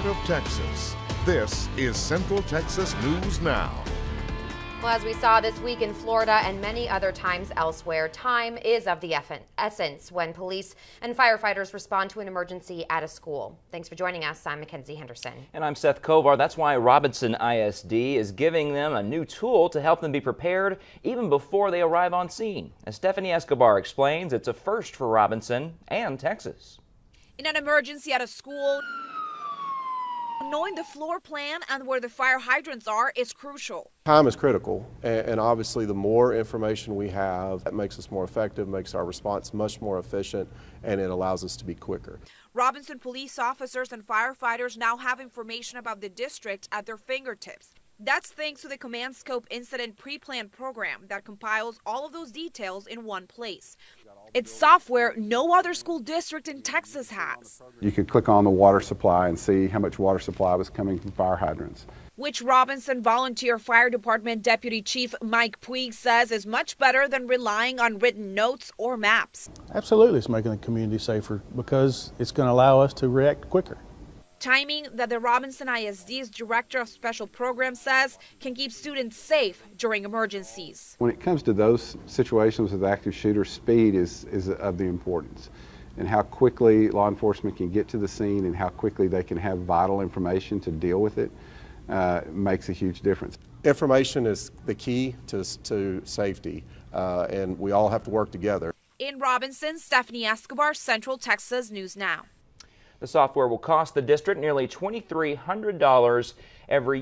heart of Texas. This is Central Texas News Now. Well, as we saw this week in Florida and many other times elsewhere, time is of the essence when police and firefighters respond to an emergency at a school. Thanks for joining us. I'm Mackenzie Henderson. And I'm Seth Kovar. That's why Robinson ISD is giving them a new tool to help them be prepared even before they arrive on scene. As Stephanie Escobar explains, it's a first for Robinson and Texas. In an emergency at a school, knowing the floor plan and where the fire hydrants are is crucial. Time is critical, and obviously the more information we have, that makes us more effective, makes our response much more efficient, and it allows us to be quicker. Robinson police officers and firefighters now have information about the district at their fingertips. That's thanks to the CommandScope incident pre-planned program that compiles all of those details in one place. It's software no other school district in Texas has. You could click on the water supply and see how much water supply was coming from fire hydrants. Which Robinson Volunteer Fire Department Deputy Chief Mike Puig says is much better than relying on written notes or maps. Absolutely, it's making the community safer because it's going to allow us to react quicker. Timing that the Robinson ISD's Director of Special Programs says can keep students safe during emergencies. When it comes to those situations with active shooters, speed is of the importance, and how quickly law enforcement can get to the scene and how quickly they can have vital information to deal with it makes a huge difference. Information is the key to safety, and we all have to work together. In Robinson, Stephanie Escobar, Central Texas News Now. The software will cost the district nearly $2,300 every year.